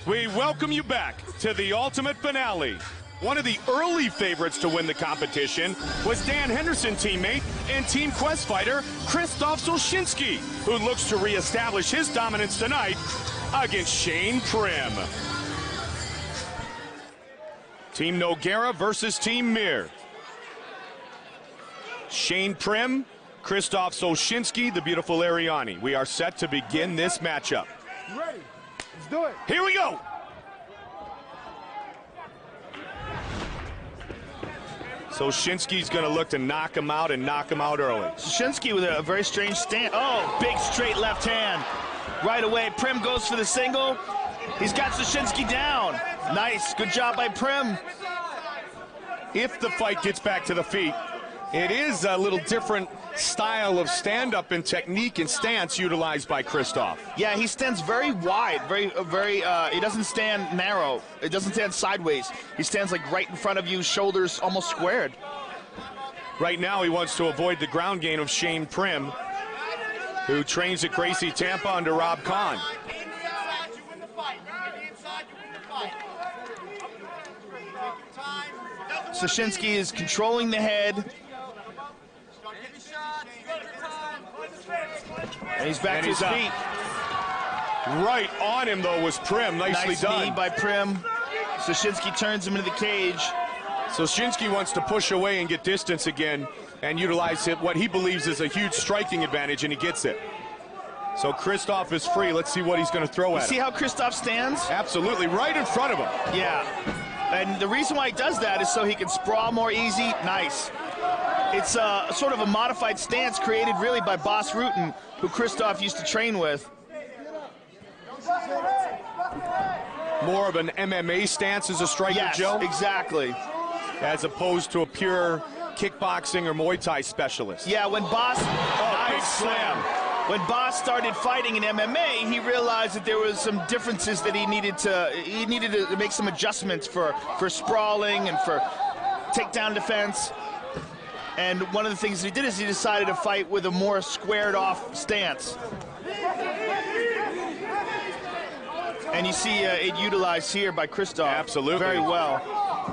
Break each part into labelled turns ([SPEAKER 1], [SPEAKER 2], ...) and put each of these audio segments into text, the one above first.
[SPEAKER 1] We welcome you back to the ultimate finale. One of the early favorites to win the competition was Dan Henderson teammate and Team Quest fighter Krzysztof Soszyński, who looks to reestablish his dominance tonight against Shane Primm. Team Nogueira versus Team Mir. Shane Primm, Krzysztof Soszyński, the beautiful Ariani. We are set to begin this matchup.
[SPEAKER 2] Ready? Let's do it.
[SPEAKER 1] Here we go. Soszyński's going to look to knock him out and knock him out early.
[SPEAKER 3] Soszyński with a very strange stance. Oh, big straight left hand. Right away, Primm goes for the single. He's got Soszyński down. Nice, good job by Primm.
[SPEAKER 1] If the fight gets back to the feet, it is a little different style of stand-up and technique and stance utilized by Krzysztof.
[SPEAKER 3] Yeah, he stands very wide, he doesn't stand narrow. It doesn't stand sideways. He stands like right in front of you, shoulders almost squared.
[SPEAKER 1] Right now, he wants to avoid the ground game of Shane Primm, who trains at Gracie Tampa under Rob Kahn.
[SPEAKER 3] Soszyński is controlling the head. And he's back to his feet.
[SPEAKER 1] Right on him, though, was Primm. Nicely done.
[SPEAKER 3] Nice knee by Primm. Soszyński turns him into the cage.
[SPEAKER 1] Soszyński wants to push away and get distance again and utilize what he believes is a huge striking advantage, and he gets it. So Krzysztof is free. Let's see what he's going to throw at him.
[SPEAKER 3] See how Krzysztof stands?
[SPEAKER 1] Absolutely, right in front of him.
[SPEAKER 3] Yeah, and the reason why he does that is so he can sprawl more easy. Nice. It's sort of a modified stance created really by Boss Rutan, who Krzysztof used to train with.
[SPEAKER 1] More of an MMA stance as a striker,
[SPEAKER 3] yes,
[SPEAKER 1] Joe?
[SPEAKER 3] Exactly.
[SPEAKER 1] As opposed to a pure kickboxing or Muay Thai specialist.
[SPEAKER 3] Yeah, when Boss...
[SPEAKER 1] Oh, big slam.
[SPEAKER 3] When Boss started fighting in MMA, he realized that there was some differences that he needed to make some adjustments for sprawling and for takedown defense. And one of the things he did is he decided to fight with a more squared-off stance. And you see it utilized here by Krzysztof.
[SPEAKER 1] Absolutely.
[SPEAKER 3] Very well.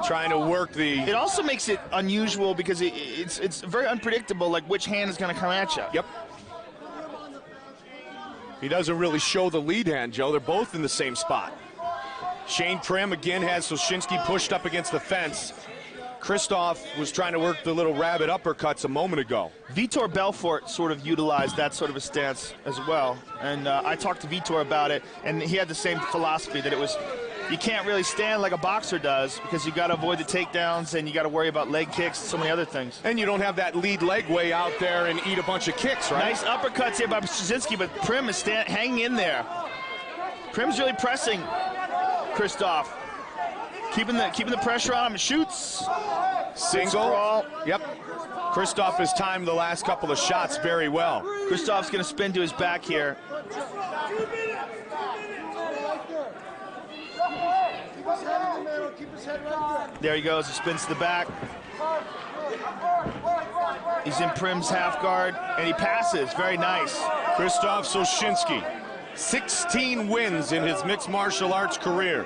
[SPEAKER 1] Trying to work the...
[SPEAKER 3] It also makes it unusual because it's very unpredictable, like which hand is going to come at you.
[SPEAKER 1] Yep. He doesn't really show the lead hand, Joe. They're both in the same spot. Shane Primm again has Soszyński pushed up against the fence. Krzysztof was trying to work the little rabbit uppercuts a moment ago.
[SPEAKER 3] Vitor Belfort sort of utilized that sort of a stance as well. And I talked to Vitor about it, and he had the same philosophy that it was, you can't really stand like a boxer does because you got to avoid the takedowns and you got to worry about leg kicks and so many other things.
[SPEAKER 1] And you don't have that lead leg way out there and eat a bunch of kicks, right?
[SPEAKER 3] Nice uppercuts here by Soszyński, but Primm is hanging in there. Primm's really pressing Krzysztof. Keeping the pressure on him. Shoots.
[SPEAKER 1] Single. Yep. Krzysztof has timed the last couple of shots very well.
[SPEAKER 3] Krzysztof's going to spin to his back here. There he goes. He spins to the back. He's in Primm's half guard, and he passes. Very nice.
[SPEAKER 1] Krzysztof Soszyński, 16 wins in his mixed martial arts career.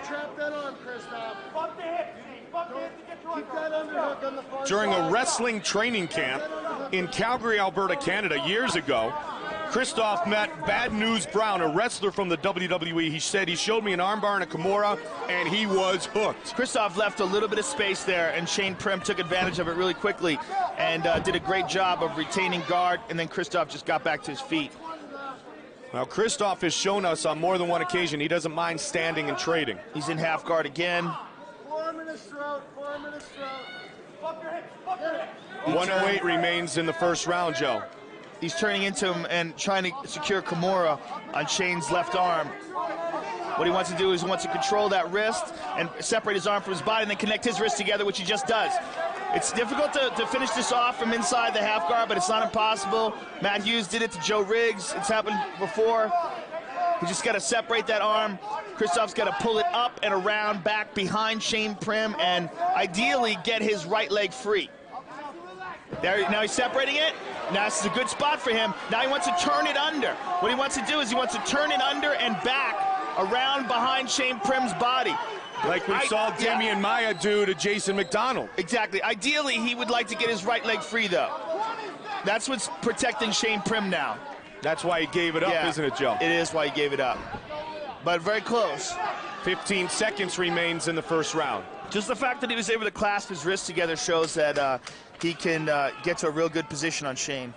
[SPEAKER 1] During a wrestling training camp in Calgary, Alberta, Canada, years ago, Krzysztof met Bad News Brown, a wrestler from the WWE. He said, he showed me an armbar and a Kimura, and he was hooked.
[SPEAKER 3] Krzysztof left a little bit of space there, and Shane Primm took advantage of it really quickly and did a great job of retaining guard, and then Krzysztof just got back to his feet.
[SPEAKER 1] Now, Krzysztof has shown us on more than one occasion he doesn't mind standing and trading.
[SPEAKER 3] He's in half guard again.
[SPEAKER 1] 108 remains in the first round, Joe.
[SPEAKER 3] He's turning into him and trying to secure Kimura on Shane's left arm. What he wants to do is he wants to control that wrist and separate his arm from his body and then connect his wrist together, which he just does. It's difficult to finish this off from inside the half guard, but it's not impossible. Matt Hughes did it to Joe Riggs. It's happened before. He just got to separate that arm. Krzysztof's got to pull it up and around back behind Shane Primm and ideally get his right leg free. There, now he's separating it. Now this is a good spot for him. Now he wants to turn it under. What he wants to do is he wants to turn it under and back around behind Shane Primm's body.
[SPEAKER 1] Like we saw Damian Maia do to Jason McDonald.
[SPEAKER 3] Exactly. Ideally, he would like to get his right leg free, though. That's what's protecting Shane Primm now.
[SPEAKER 1] That's why he gave it up, isn't it, Joe?
[SPEAKER 3] It is why he gave it up. But very close.
[SPEAKER 1] 15 seconds remains in the first round.
[SPEAKER 3] Just the fact that he was able to clasp his wrists together shows that he can get to a real good position on Shane.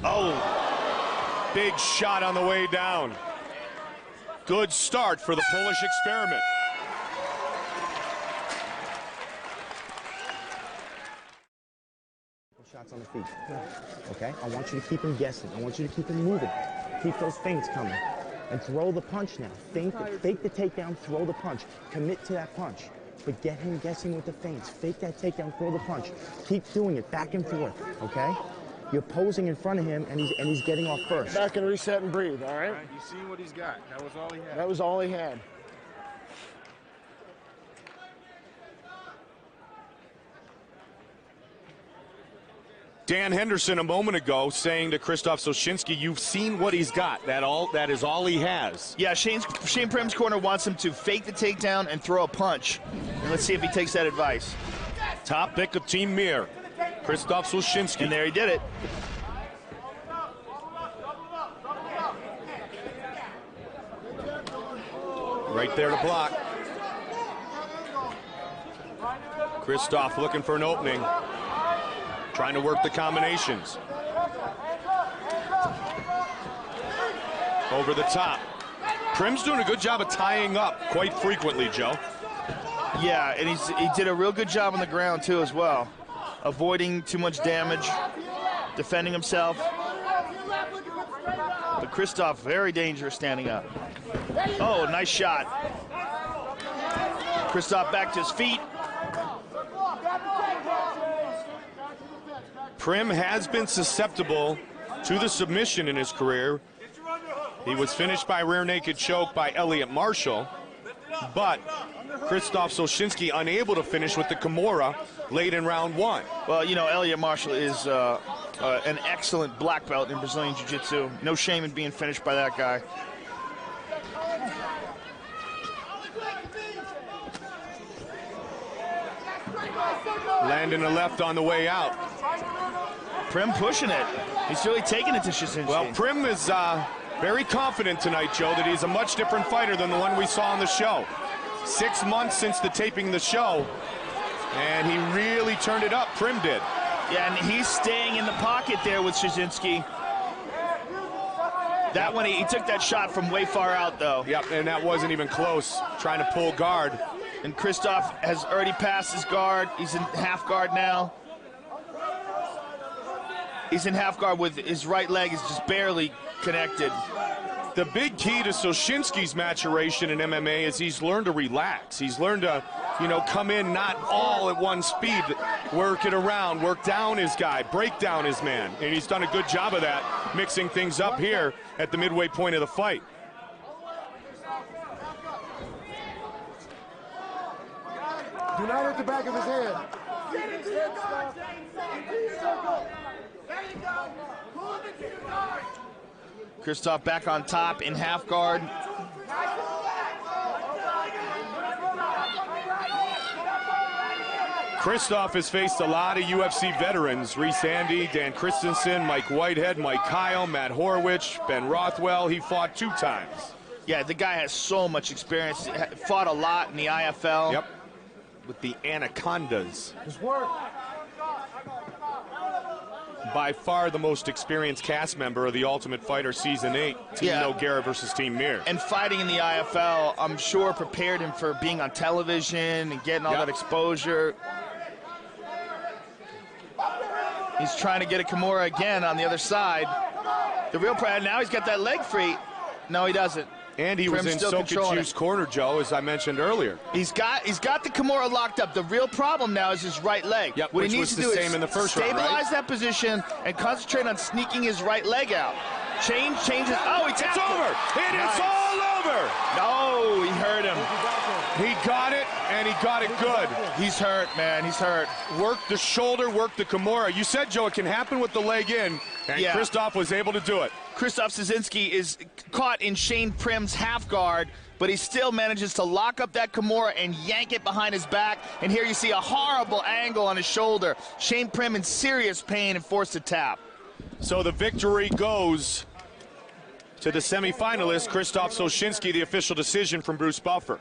[SPEAKER 1] Oh, big shot on the way down. Good start for the Polish experiment.
[SPEAKER 4] Shots on the feet. Okay? I want you to keep him guessing. I want you to keep him moving. Keep those feints coming. And throw the punch now. Fake the takedown, throw the punch. Commit to that punch. But get him guessing with the feints. Fake that takedown, throw the punch. Keep doing it back and forth, okay? You're posing in front of him, and he's getting off first.
[SPEAKER 2] Back and reset and breathe, all right?
[SPEAKER 5] You see what he's got. That was all he had.
[SPEAKER 2] That was all he had.
[SPEAKER 1] Dan Henderson a moment ago saying to Krzysztof Soszyński, you've seen what he's got. That is all he has.
[SPEAKER 3] Yeah, Shane Primm's corner wants him to fake the takedown and throw a punch. And let's see if he takes that advice.
[SPEAKER 1] Top pick of Team Mir, Krzysztof Soszyński.
[SPEAKER 3] And there he did it.
[SPEAKER 1] Right there to block. Krzysztof looking for an opening. Trying to work the combinations. Over the top. Primm's doing a good job of tying up quite frequently, Joe.
[SPEAKER 3] Yeah, and he did a real good job on the ground, too, as well. Avoiding too much damage, defending himself. But Krzysztof, very dangerous standing up. Oh, nice shot. Krzysztof back to his feet.
[SPEAKER 1] Primm has been susceptible to the submission in his career. He was finished by rear naked choke by Elliot Marshall, but Krzysztof Soszyński unable to finish with the Kimura late in round one.
[SPEAKER 3] Well, you know, Elliot Marshall is an excellent black belt in Brazilian Jiu-Jitsu. No shame in being finished by that guy.
[SPEAKER 1] Landing a left on the way out.
[SPEAKER 3] Primm pushing it. He's really taking it to Soszyński.
[SPEAKER 1] Well, Primm is very confident tonight, Joe, that he's a much different fighter than the one we saw on the show. 6 months since the taping of the show, and he really turned it up. Primm did.
[SPEAKER 3] Yeah, and he's staying in the pocket there with Soszyński. That one, he took that shot from way far out, though.
[SPEAKER 1] Yep, and that wasn't even close, trying to pull guard.
[SPEAKER 3] And Krzysztof has already passed his guard. He's in half guard now. He's in half guard with his right leg is just barely connected.
[SPEAKER 1] The big key to Soszyński's maturation in MMA is he's learned to relax. He's learned to, you know, come in not all at one speed, work it around, work down his guy, break down his man. And he's done a good job of that, mixing things up here at the midway point of the fight.
[SPEAKER 2] Do not hit the back of his head.
[SPEAKER 3] Krzysztof back on top in half guard.
[SPEAKER 1] Krzysztof has faced a lot of UFC veterans. Reese Andy, Dan Christensen, Mike Whitehead, Mike Kyle, Matt Horwich, Ben Rothwell. He fought 2 times.
[SPEAKER 3] Yeah, the guy has so much experience. Fought a lot in the IFL.
[SPEAKER 1] Yep. With the Anacondas.
[SPEAKER 2] Just work.
[SPEAKER 1] By far the most experienced cast member of The Ultimate Fighter Season 8, Team Nogueira versus Team Mir.
[SPEAKER 3] And fighting in the IFL, I'm sure, prepared him for being on television and getting all that exposure. He's trying to get a Kimura again on the other side. The real problem, now he's got that leg free. No, he doesn't.
[SPEAKER 1] And he was in Sokichu's corner, Joe, as I mentioned earlier.
[SPEAKER 3] He's got the Kimura locked up. The real problem now is his right leg.
[SPEAKER 1] Yep,
[SPEAKER 3] what
[SPEAKER 1] which
[SPEAKER 3] he needs
[SPEAKER 1] was
[SPEAKER 3] to
[SPEAKER 1] the
[SPEAKER 3] do
[SPEAKER 1] same
[SPEAKER 3] is
[SPEAKER 1] in the first round,
[SPEAKER 3] stabilize
[SPEAKER 1] right?
[SPEAKER 3] that position and concentrate on sneaking his right leg out. Changes. Oh, it's
[SPEAKER 1] over. It is all over.
[SPEAKER 3] No, he hurt him.
[SPEAKER 1] He got it, and he got it good.
[SPEAKER 3] He's hurt, man. He's hurt.
[SPEAKER 1] Work the shoulder, work the Kimura. You said, Joe, it can happen with the leg in. And Krzysztof was able to do it.
[SPEAKER 3] Krzysztof Soszyński is caught in Shane Primm's half guard, but he still manages to lock up that Kimura and yank it behind his back. And here you see a horrible angle on his shoulder. Shane Primm in serious pain and forced to tap.
[SPEAKER 1] So the victory goes to the semifinalist, Krzysztof Soszyński, the official decision from Bruce Buffer.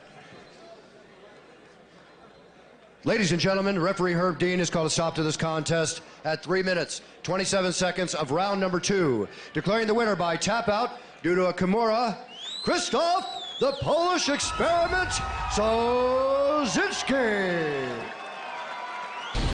[SPEAKER 6] Ladies and gentlemen, referee Herb Dean has called a stop to this contest at 3 minutes, 27 seconds of round number 2, declaring the winner by tap out due to a Kimura, Krzysztof, the Polish Experiment, Soszyński.